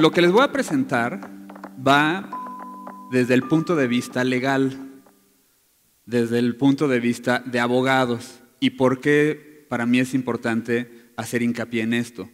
lo que les voy a presentar va desde el punto de vista legal, desde el punto de vista de abogados, y por qué para mí es importante hacer hincapié en esto.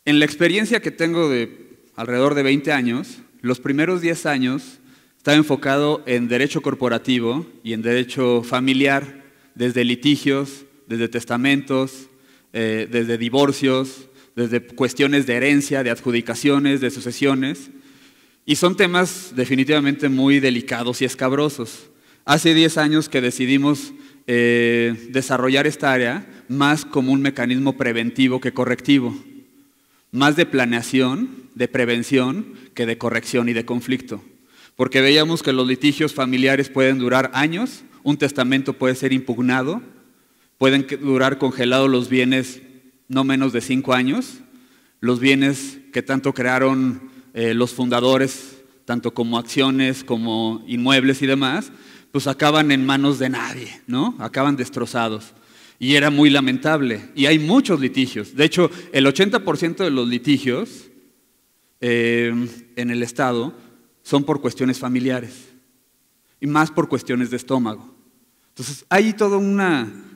En la experiencia que tengo de alrededor de 20 años, los primeros 10 años estaba enfocado en derecho corporativo y en derecho familiar, desde litigios, desde testamentos, desde divorcios, desde cuestiones de herencia, de adjudicaciones, de sucesiones, y son temas definitivamente muy delicados y escabrosos. Hace 10 años que decidimos desarrollar esta área más como un mecanismo preventivo que correctivo, más de planeación, de prevención, que de corrección y de conflicto. Porque veíamos que los litigios familiares pueden durar años, un testamento puede ser impugnado, pueden durar congelados los bienes no menos de 5 años, los bienes que tanto crearon los fundadores, tanto como acciones, como inmuebles y demás, pues acaban en manos de nadie, ¿no? Acaban destrozados. Y era muy lamentable. Y hay muchos litigios. De hecho, el 80% de los litigios en el Estado son por cuestiones familiares y más por cuestiones de estómago. Entonces, hay todo un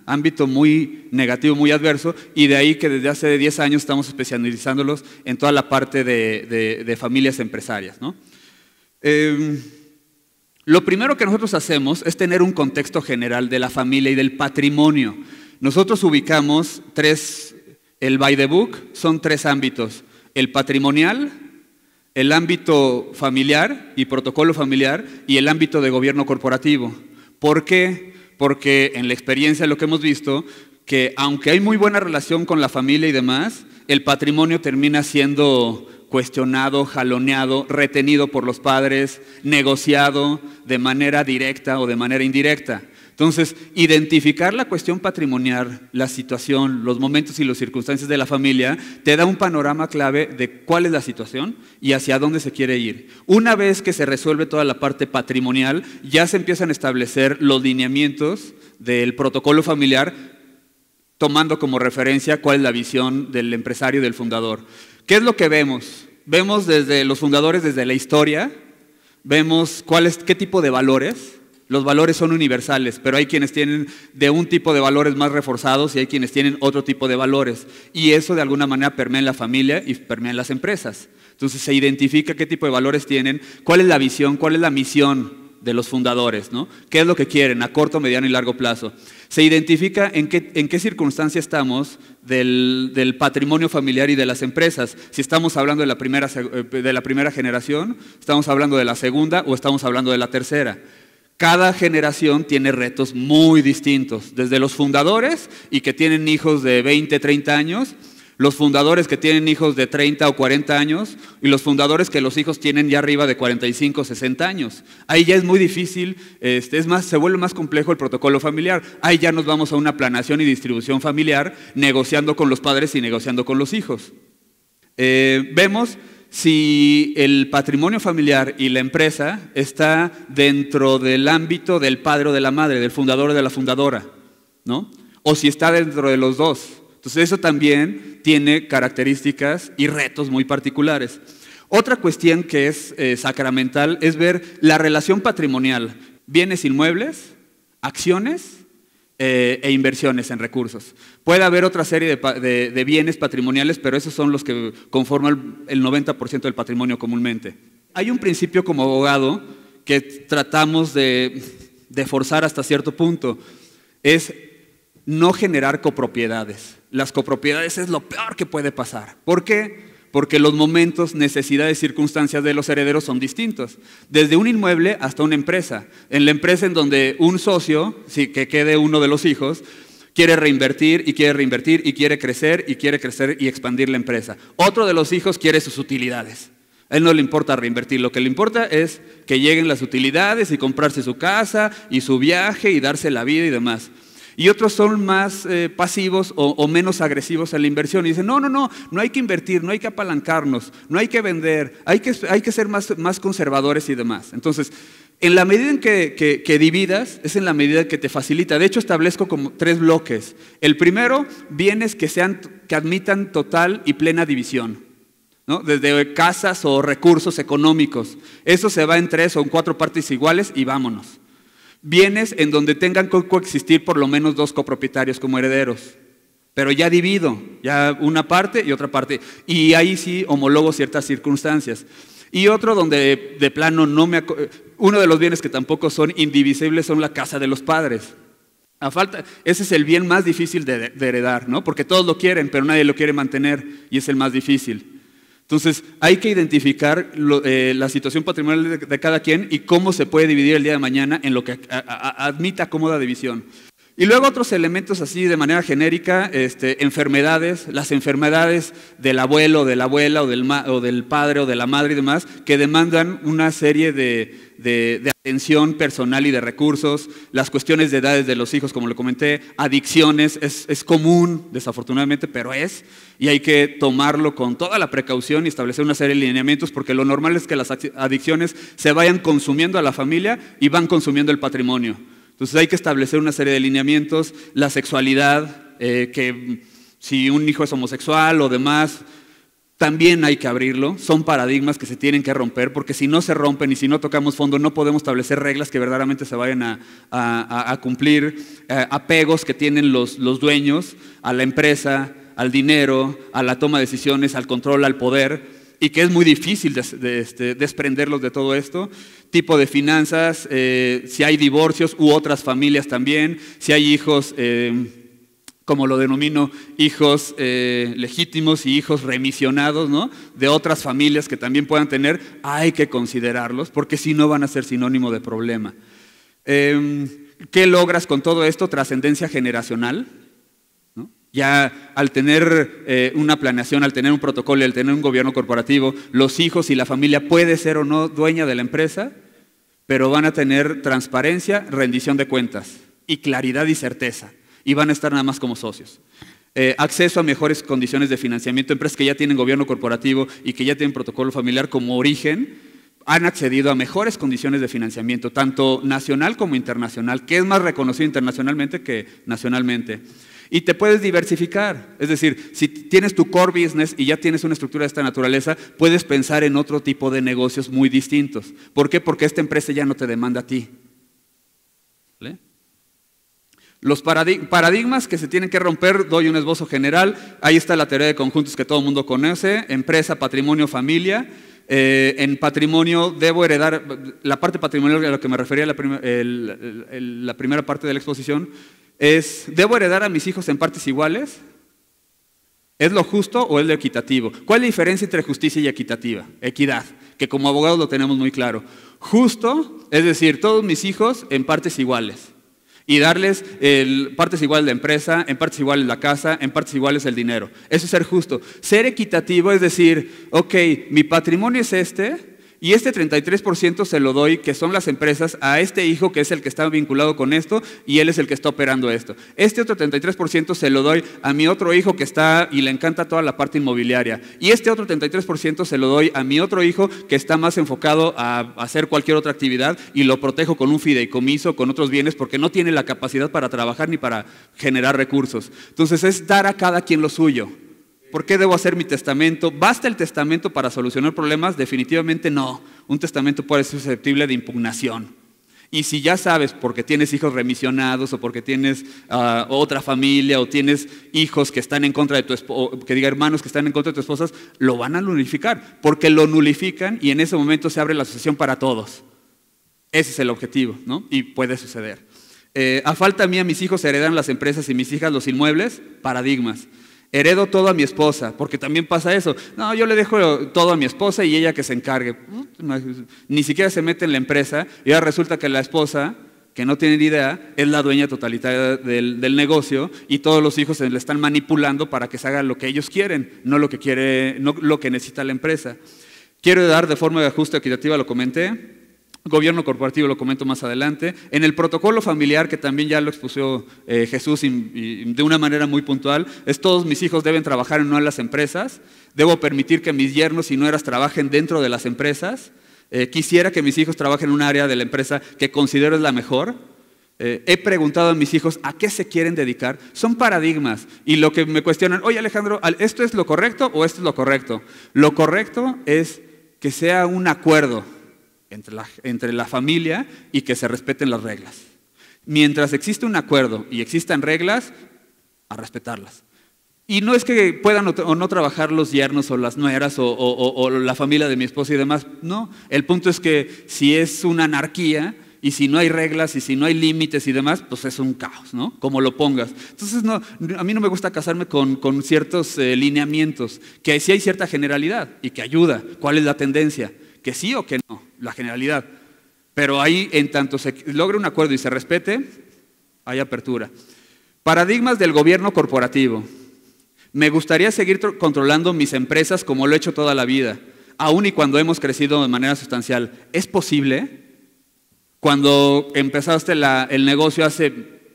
ámbito muy negativo, muy adverso, y de ahí que desde hace 10 años estamos especializándolos en toda la parte de familias empresarias, ¿no? Lo primero que nosotros hacemos es tener un contexto general de la familia y del patrimonio. Nosotros ubicamos el by the book son 3 ámbitos: el patrimonial, el ámbito familiar y protocolo familiar, y el ámbito de gobierno corporativo. ¿Por qué? Porque en la experiencia lo que hemos visto, que aunque hay muy buena relación con la familia y demás, el patrimonio termina siendo cuestionado, jaloneado, retenido por los padres, negociado de manera directa o de manera indirecta. Entonces, identificar la cuestión patrimonial, la situación, los momentos y las circunstancias de la familia, te da un panorama clave de cuál es la situación y hacia dónde se quiere ir. Una vez que se resuelve toda la parte patrimonial, ya se empiezan a establecer los lineamientos del protocolo familiar, tomando como referencia cuál es la visión del empresario y del fundador. ¿Qué es lo que vemos? Vemos desde los fundadores, desde la historia, vemos qué tipo de valores. Los valores son universales, pero hay quienes tienen de un tipo de valores más reforzados y hay quienes tienen otro tipo de valores. Y eso de alguna manera permea en la familia y permea en las empresas. Entonces se identifica qué tipo de valores tienen, cuál es la visión, cuál es la misión de los fundadores, ¿no? ¿Qué es lo que quieren a corto, mediano y largo plazo? Se identifica en qué circunstancia estamos del patrimonio familiar y de las empresas. Si estamos hablando de la primera generación, estamos hablando de la segunda o estamos hablando de la tercera. Cada generación tiene retos muy distintos, desde los fundadores y que tienen hijos de 20, 30 años, los fundadores que tienen hijos de 30 o 40 años y los fundadores que los hijos tienen ya arriba de 45, 60 años. Ahí ya es muy difícil, se vuelve más complejo el protocolo familiar. Ahí ya nos vamos a una planeación y distribución familiar, negociando con los padres y negociando con los hijos. Vemos si el patrimonio familiar y la empresa está dentro del ámbito del padre o de la madre, del fundador o de la fundadora, ¿no? O si está dentro de los dos. Entonces eso también tiene características y retos muy particulares. Otra cuestión que es sacramental es ver la relación patrimonial, bienes inmuebles, acciones e inversiones en recursos. Puede haber otra serie de bienes patrimoniales, pero esos son los que conforman el 90% del patrimonio comúnmente. Hay un principio como abogado que tratamos de forzar hasta cierto punto, es no generar copropiedades. Las copropiedades es lo peor que puede pasar. ¿Por qué? Porque los momentos, necesidades, circunstancias de los herederos son distintos. Desde un inmueble hasta una empresa. En la empresa en donde un socio, que quede uno de los hijos, quiere reinvertir y quiere reinvertir y quiere crecer y expandir la empresa. Otro de los hijos quiere sus utilidades. A él no le importa reinvertir, lo que le importa es que lleguen las utilidades y comprarse su casa y su viaje y darse la vida y demás. Y otros son más pasivos o menos agresivos en la inversión. Y dicen, no hay que invertir, no hay que apalancarnos, no hay que vender, hay que ser más conservadores y demás. Entonces, en la medida en que dividas, es en la medida que te facilita. De hecho, establezco como 3 bloques. El primero, bienes que admitan total y plena división. ¿no? Desde casas o recursos económicos. Eso se va en 3 o en 4 partes iguales y vámonos. Bienes en donde tengan que coexistir por lo menos 2 copropietarios como herederos. Pero ya divido, ya una parte y otra parte. Y ahí sí homologo ciertas circunstancias. Y otro donde de plano uno de los bienes que tampoco son indivisibles son la casa de los padres. Ese es el bien más difícil de heredar, ¿no? Porque todos lo quieren, pero nadie lo quiere mantener y es el más difícil. Entonces, hay que identificar la situación patrimonial de cada quien y cómo se puede dividir el día de mañana en lo que admita cómoda división. Y luego otros elementos así de manera genérica, enfermedades, las enfermedades del abuelo, de la abuela o del padre o de la madre y demás, que demandan una serie de atención personal y de recursos, las cuestiones de edades de los hijos, como lo comenté, adicciones, es común, desafortunadamente, pero y hay que tomarlo con toda la precaución y establecer una serie de lineamientos, porque lo normal es que las adicciones se vayan consumiendo a la familia y van consumiendo el patrimonio. Entonces hay que establecer una serie de lineamientos, la sexualidad, que si un hijo es homosexual o demás, también hay que abrirlo. Son paradigmas que se tienen que romper, porque si no se rompen y si no tocamos fondo, no podemos establecer reglas que verdaderamente se vayan a cumplir, apegos que tienen los dueños a la empresa, al dinero, a la toma de decisiones, al control, al poder, y que es muy difícil desprenderlos de todo esto. Tipo de finanzas, si hay divorcios u otras familias también, si hay hijos, como lo denomino, hijos legítimos y hijos remisionados, ¿no? De otras familias que también puedan tener, hay que considerarlos, porque si no van a ser sinónimo de problema. ¿Qué logras con todo esto? Trascendencia generacional. Ya al tener una planeación, al tener un protocolo y al tener un gobierno corporativo, los hijos y la familia puede ser o no dueña de la empresa, pero van a tener transparencia, rendición de cuentas y claridad y certeza, y van a estar nada más como socios. Acceso a mejores condiciones de financiamiento. Empresas que ya tienen gobierno corporativo y que ya tienen protocolo familiar como origen, han accedido a mejores condiciones de financiamiento, tanto nacional como internacional, que es más reconocido internacionalmente que nacionalmente. Y te puedes diversificar, es decir, si tienes tu core business y ya tienes una estructura de esta naturaleza, puedes pensar en otro tipo de negocios muy distintos. ¿Por qué? Porque esta empresa ya no te demanda a ti. ¿Vale? Los paradigmas que se tienen que romper, doy un esbozo general. Ahí está la teoría de conjuntos que todo el mundo conoce: empresa, patrimonio, familia. En patrimonio debo heredar, la parte patrimonial a la que me refería la primera parte de la exposición, ¿debo heredar a mis hijos en partes iguales? ¿Es lo justo o es lo equitativo? ¿Cuál es la diferencia entre justicia y equitativa? Equidad, que como abogados lo tenemos muy claro. Justo, es decir, todos mis hijos en partes iguales. Y darles partes iguales de empresa, en partes iguales la casa, en partes iguales el dinero. Eso es ser justo. Ser equitativo es decir, ok, mi patrimonio es y este 33% se lo doy, que son las empresas, a este hijo que es el que está vinculado con esto y él es el que está operando esto. Este otro 33% se lo doy a mi otro hijo que está y le encanta toda la parte inmobiliaria. Y este otro 33% se lo doy a mi otro hijo que está más enfocado a hacer cualquier otra actividad y lo protejo con un fideicomiso, con otros bienes, porque no tiene la capacidad para trabajar ni para generar recursos. Entonces es dar a cada quien lo suyo. ¿Por qué debo hacer mi testamento? ¿Basta el testamento para solucionar problemas? Definitivamente no. Un testamento puede ser susceptible de impugnación. Y si ya sabes, porque tienes hijos remisionados o porque tienes otra familia o tienes hijos que están en contra de tu esposa, hermanos que están en contra de tu esposa, lo van a nulificar, porque lo nulifican y en ese momento se abre la sucesión para todos. Ese es el objetivo, ¿no? Y puede suceder. A falta mía, mis hijos heredan las empresas y mis hijas los inmuebles. Paradigmas. Heredo todo a mi esposa, porque también pasa eso. No, yo le dejo todo a mi esposa y ella que se encargue. Ni siquiera se mete en la empresa y ahora resulta que la esposa, que no tiene ni idea, es la dueña totalitaria del negocio y todos los hijos se le están manipulando para que se haga lo que ellos quieren, no lo que necesita la empresa. Quiero dar de forma justa y equitativa, lo comenté. Gobierno corporativo lo comento más adelante. En el protocolo familiar, que también ya lo expuso Jesús y de una manera muy puntual, todos mis hijos deben trabajar no en las empresas. Debo permitir que mis yernos y nueras trabajen dentro de las empresas. Quisiera que mis hijos trabajen en un área de la empresa que considero es la mejor. he preguntado a mis hijos a qué se quieren dedicar. Son paradigmas. Y lo que me cuestionan, oye Alejandro, ¿esto es lo correcto o esto es lo correcto? Lo correcto es que sea un acuerdo entre la familia y que se respeten las reglas. Mientras existe un acuerdo y existan reglas, a respetarlas. Y no es que puedan o no trabajar los yernos o las nueras o la familia de mi esposa y demás. No, el punto es que si es una anarquía y si no hay reglas y si no hay límites y demás, pues es un caos, ¿no? Como lo pongas. Entonces, no, a mí no me gusta casarme con ciertos lineamientos, que sí hay cierta generalidad y que ayuda. ¿Cuál es la tendencia? Que sí o que no, la generalidad. Pero ahí, en tanto se logre un acuerdo y se respete, hay apertura. Paradigmas del gobierno corporativo. Me gustaría seguir controlando mis empresas como lo he hecho toda la vida, aun y cuando hemos crecido de manera sustancial. ¿Es posible? Cuando empezaste el negocio hace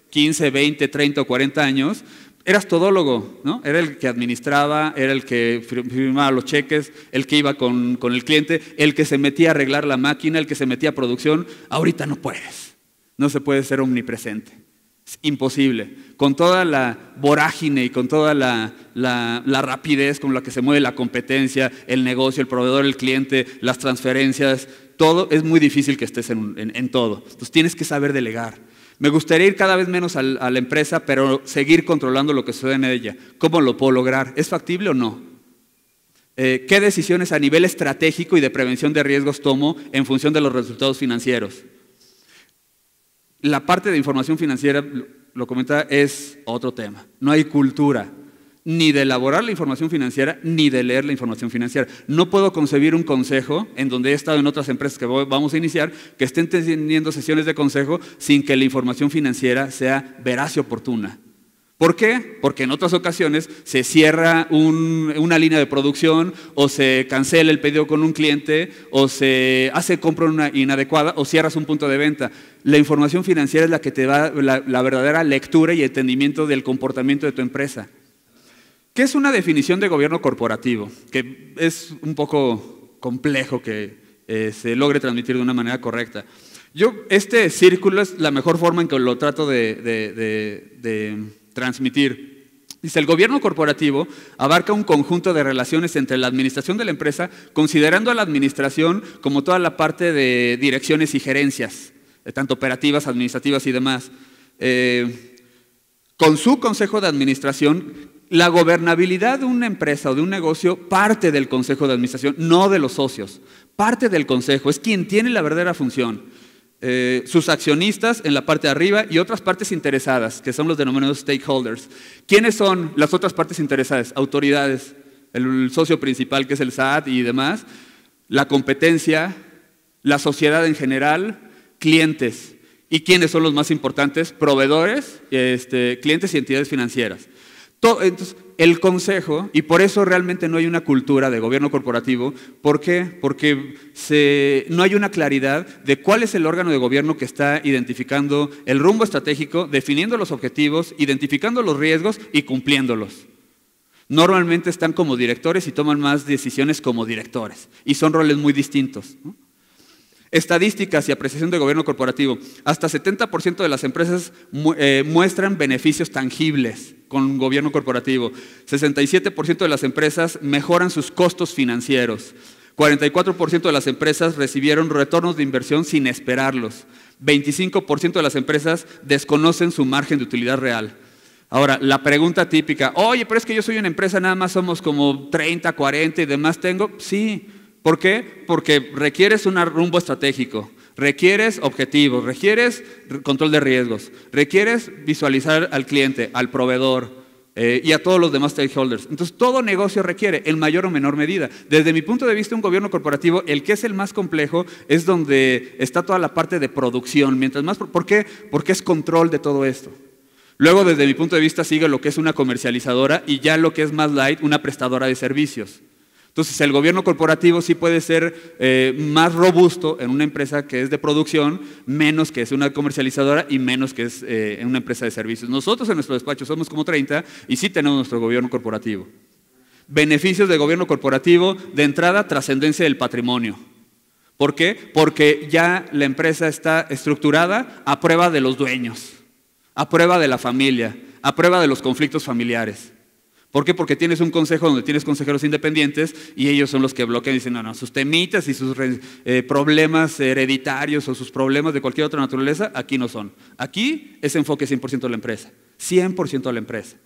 15, 20, 30 o 40 años, eras todólogo, ¿no? Era el que administraba, era el que firmaba los cheques, el que iba con el cliente, el que se metía a arreglar la máquina, el que se metía a producción. Ahorita no puedes, no se puede ser omnipresente. Es imposible. Con toda la vorágine y con toda la rapidez con la que se mueve la competencia, el negocio, el proveedor, el cliente, las transferencias, todo, es muy difícil que estés en todo. Entonces tienes que saber delegar. Me gustaría ir cada vez menos a la empresa, pero seguir controlando lo que sucede en ella. ¿Cómo lo puedo lograr? ¿Es factible o no? ¿Qué decisiones a nivel estratégico y de prevención de riesgos tomo en función de los resultados financieros? La parte de información financiera, lo comentaba, es otro tema. No hay cultura ni de elaborar la información financiera ni de leer la información financiera. No puedo concebir un consejo, en donde he estado en otras empresas que vamos a iniciar, que estén teniendo sesiones de consejo sin que la información financiera sea veraz y oportuna. ¿Por qué? Porque en otras ocasiones se cierra una línea de producción o se cancela el pedido con un cliente o se hace compra inadecuada o cierras un punto de venta. La información financiera es la que te da la verdadera lectura y entendimiento del comportamiento de tu empresa. ¿Qué es una definición de gobierno corporativo? Que es un poco complejo que se logre transmitir de una manera correcta. Este círculo es la mejor forma en que lo trato de transmitir. Dice, el gobierno corporativo abarca un conjunto de relaciones entre la administración de la empresa, considerando a la administración como toda la parte de direcciones y gerencias, tanto operativas, administrativas y demás. Con su consejo de administración, la gobernabilidad de una empresa o de un negocio parte del consejo de administración, no de los socios. Parte del consejo, es quien tiene la verdadera función. Sus accionistas en la parte de arriba y otras partes interesadas, que son los denominados stakeholders. ¿Quiénes son las otras partes interesadas? Autoridades, el socio principal que es el SAT y demás, la competencia, la sociedad en general, clientes. ¿Y quiénes son los más importantes? Proveedores, clientes y entidades financieras. Entonces, el consejo, y por eso realmente no hay una cultura de gobierno corporativo. ¿Por qué? Porque no hay una claridad de cuál es el órgano de gobierno que está identificando el rumbo estratégico, definiendo los objetivos, identificando los riesgos y cumpliéndolos. Normalmente están como directores y toman más decisiones como directores, y son roles muy distintos, ¿no? Estadísticas y apreciación de gobierno corporativo. Hasta 70% de las empresas muestran beneficios tangibles con gobierno corporativo. 67% de las empresas mejoran sus costos financieros. 44% de las empresas recibieron retornos de inversión sin esperarlos. 25% de las empresas desconocen su margen de utilidad real. Ahora, la pregunta típica, oye, pero es que yo soy una empresa, nada más somos como 30, 40 y demás tengo. Sí. ¿Por qué? Porque requieres un rumbo estratégico, requieres objetivos, requieres control de riesgos, requieres visualizar al cliente, al proveedor y a todos los demás stakeholders. Entonces, todo negocio requiere, en mayor o menor medida. Desde mi punto de vista, un gobierno corporativo, el que es el más complejo, es donde está toda la parte de producción. Mientras más, ¿por qué? Porque es control de todo esto. Luego, desde mi punto de vista, sigue lo que es una comercializadora y ya lo que es más light, una prestadora de servicios. Entonces, el gobierno corporativo sí puede ser más robusto en una empresa que es de producción, menos que es una comercializadora y menos que es en una empresa de servicios. Nosotros en nuestro despacho somos como 30 y sí tenemos nuestro gobierno corporativo. Beneficios del gobierno corporativo, de entrada, trascendencia del patrimonio. ¿Por qué? Porque ya la empresa está estructurada a prueba de los dueños, a prueba de la familia, a prueba de los conflictos familiares. ¿Por qué? Porque tienes un consejo donde tienes consejeros independientes y ellos son los que bloquean y dicen, no, sus temitas y sus problemas hereditarios o sus problemas de cualquier otra naturaleza, aquí no son. Aquí es enfoque 100% de la empresa, 100% de la empresa.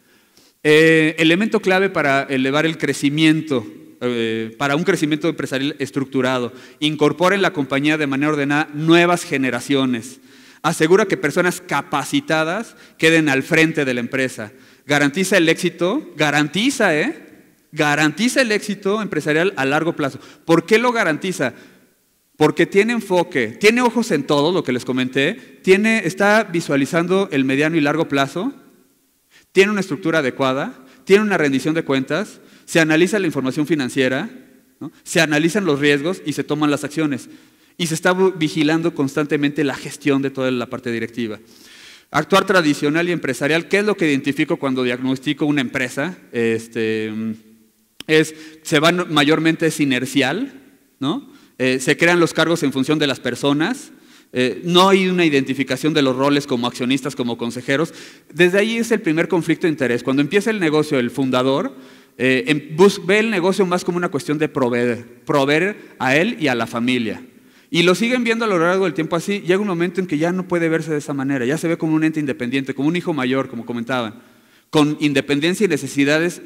Elemento clave para elevar el crecimiento, para un crecimiento empresarial estructurado. Incorpora en la compañía de manera ordenada nuevas generaciones. Asegura que personas capacitadas queden al frente de la empresa. Garantiza el éxito, garantiza el éxito empresarial a largo plazo. ¿Por qué lo garantiza? Porque tiene enfoque, tiene ojos en todo, lo que les comenté, está visualizando el mediano y largo plazo, tiene una estructura adecuada, tiene una rendición de cuentas, se analiza la información financiera, ¿no? Se analizan los riesgos y se toman las acciones. Y se está vigilando constantemente la gestión de toda la parte directiva. Actuar tradicional y empresarial, ¿qué es lo que identifico cuando diagnostico una empresa? Se va mayormente inercial, ¿no? Se crean los cargos en función de las personas, no hay una identificación de los roles como accionistas, como consejeros. Desde ahí es el primer conflicto de interés. Cuando empieza el negocio, el fundador ve el negocio más como una cuestión de proveer a él y a la familia. Y lo siguen viendo a lo largo del tiempo así. Llega un momento en que ya no puede verse de esa manera, ya se ve como un ente independiente, como un hijo mayor, como comentaban, con independencia y necesidades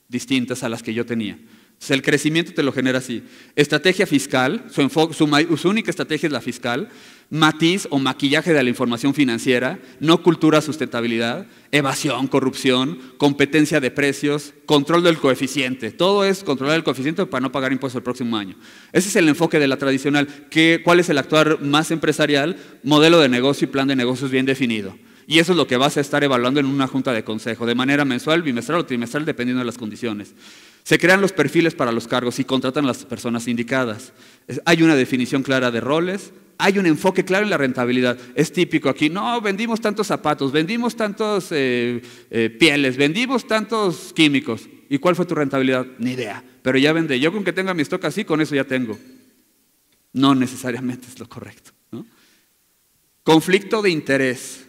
distintas a las que yo tenía. Entonces, el crecimiento te lo genera así. Estrategia fiscal, su única estrategia es la fiscal. Matiz o maquillaje de la información financiera, no cultura sustentabilidad, evasión, corrupción, competencia de precios, control del coeficiente. Todo es controlar el coeficiente para no pagar impuestos el próximo año. Ese es el enfoque de la tradicional. ¿Cuál es el actuar más empresarial? Modelo de negocio y plan de negocios bien definido. Y eso es lo que vas a estar evaluando en una junta de consejo, de manera mensual, bimestral o trimestral, dependiendo de las condiciones. Se crean los perfiles para los cargos y contratan a las personas indicadas. Hay una definición clara de roles, hay un enfoque claro en la rentabilidad. Es típico aquí, no, vendimos tantos zapatos, vendimos tantos pieles, vendimos tantos químicos. ¿Y cuál fue tu rentabilidad? Ni idea, pero ya vendé. Yo con que tenga mi stock así, con eso ya tengo. No necesariamente es lo correcto, ¿no? Conflicto de interés.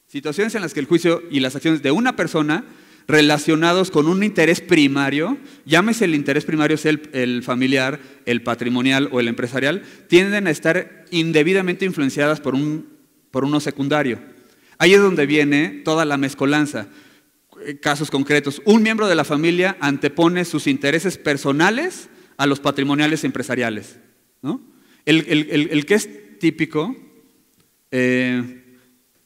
Situaciones en las que el juicio y las acciones de una persona relacionados con un interés primario, llámese el interés primario sea el familiar, el patrimonial o el empresarial, tienden a estar indebidamente influenciadas por uno secundario. Ahí es donde viene toda la mezcolanza. Casos concretos, un miembro de la familia antepone sus intereses personales a los patrimoniales y empresariales, ¿no? El que es típico,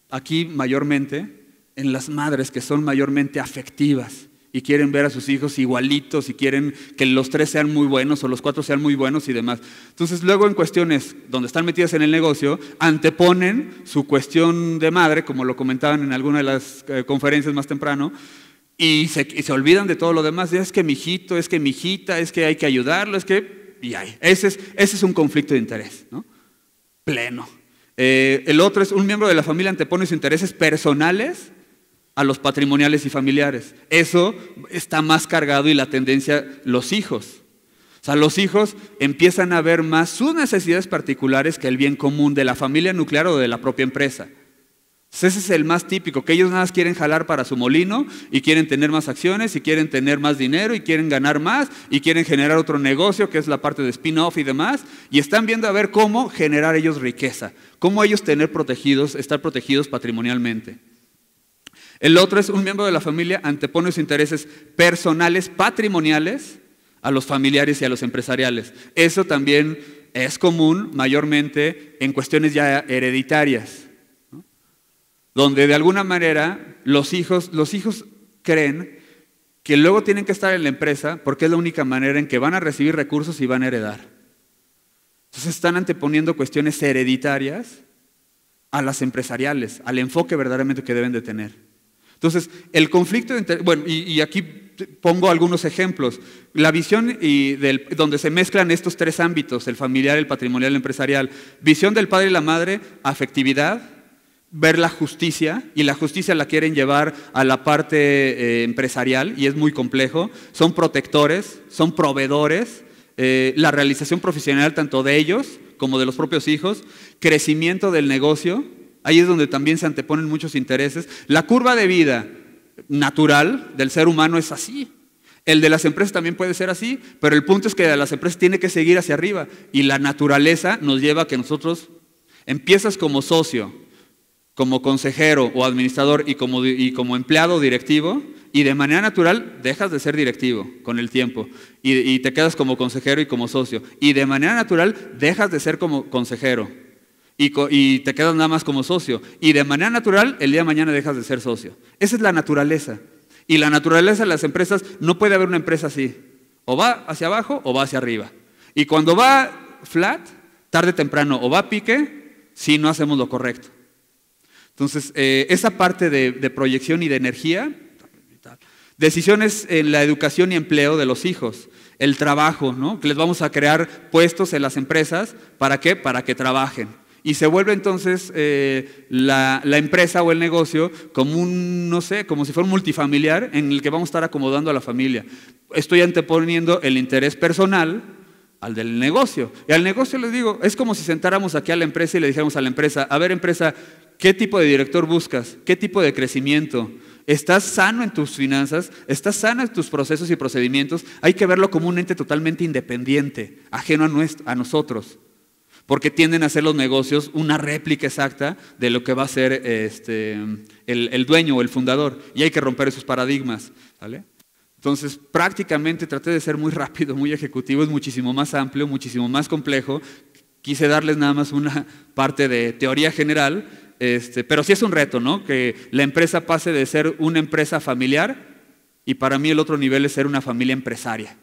aquí mayormente, en las madres que son mayormente afectivas y quieren ver a sus hijos igualitos y quieren que los 3 sean muy buenos o los 4 sean muy buenos y demás. Entonces luego en cuestiones donde están metidas en el negocio, anteponen su cuestión de madre, como lo comentaban en alguna de las conferencias más temprano, y se olvidan de todo lo demás. Es que mi hijito, es que mi hijita, es que hay que ayudarlo, es que... Y ese es un conflicto de interés, ¿no? Pleno. El otro es un miembro de la familia antepone sus intereses personales a los patrimoniales y familiares. Eso está más cargado y la tendencia, los hijos. O sea, los hijos empiezan a ver más sus necesidades particulares que el bien común de la familia nuclear o de la propia empresa. Entonces, ese es el más típico, que ellos nada más quieren jalar para su molino y quieren tener más acciones y quieren tener más dinero y quieren ganar más y quieren generar otro negocio que es la parte de spin-off y demás, y están viendo a ver cómo generar ellos riqueza, cómo ellos estar protegidos patrimonialmente. El otro es un miembro de la familia antepone sus intereses personales, patrimoniales, a los familiares y a los empresariales. Eso también es común mayormente en cuestiones ya hereditarias, ¿no? Donde de alguna manera los hijos creen que luego tienen que estar en la empresa porque es la única manera en que van a recibir recursos y van a heredar. Entonces están anteponiendo cuestiones hereditarias a las empresariales, al enfoque verdaderamente que deben de tener. Entonces, el conflicto de interés, bueno, y aquí pongo algunos ejemplos. La visión donde se mezclan estos 3 ámbitos, el familiar, el patrimonial, el empresarial. Visión del padre y la madre, afectividad, ver la justicia, y la justicia la quieren llevar a la parte empresarial, y es muy complejo. Son protectores, son proveedores, la realización profesional tanto de ellos como de los propios hijos, crecimiento del negocio, ahí es donde también se anteponen muchos intereses. La curva de vida natural del ser humano es así. El de las empresas también puede ser así, pero el punto es que de las empresas tiene que seguir hacia arriba y la naturaleza nos lleva a que nosotros empiezas como socio, como consejero o administrador y como empleado o directivo, y de manera natural dejas de ser directivo con el tiempo y te quedas como consejero y como socio, y de manera natural dejas de ser como consejero y te quedas nada más como socio, y de manera natural el día de mañana dejas de ser socio. Esa es la naturaleza. Y la naturaleza de las empresas, no puede haber una empresa así. O va hacia abajo o va hacia arriba. Y cuando va flat, tarde o temprano, o va a pique, si no hacemos lo correcto. Entonces, esa parte de proyección y de energía, decisiones en la educación y empleo de los hijos, el trabajo, ¿no? Que les vamos a crear puestos en las empresas, ¿para qué? Para que trabajen. Y se vuelve entonces la empresa o el negocio como no sé, como si fuera un multifamiliar en el que vamos a estar acomodando a la familia. Estoy anteponiendo el interés personal al del negocio. Y al negocio les digo, es como si sentáramos aquí a la empresa y le dijéramos a la empresa, a ver empresa, ¿qué tipo de director buscas? ¿Qué tipo de crecimiento? ¿Estás sano en tus finanzas? ¿Estás sano en tus procesos y procedimientos? Hay que verlo como un ente totalmente independiente, ajeno a nosotros. Porque tienden a hacer los negocios una réplica exacta de lo que va a ser el dueño o el fundador. Y hay que romper esos paradigmas, ¿vale? Entonces, prácticamente traté de ser muy rápido, muy ejecutivo, es muchísimo más amplio, muchísimo más complejo. Quise darles nada más una parte de teoría general, pero sí es un reto, ¿no? Que la empresa pase de ser una empresa familiar y para mí el otro nivel es ser una familia empresaria,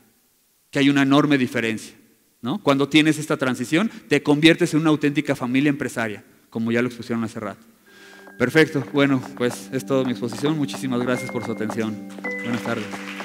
que hay una enorme diferencia. ¿No? Cuando tienes esta transición, te conviertes en una auténtica familia empresaria, como ya lo expusieron hace rato. Perfecto, bueno, pues es toda mi exposición. Muchísimas gracias por su atención. Buenas tardes.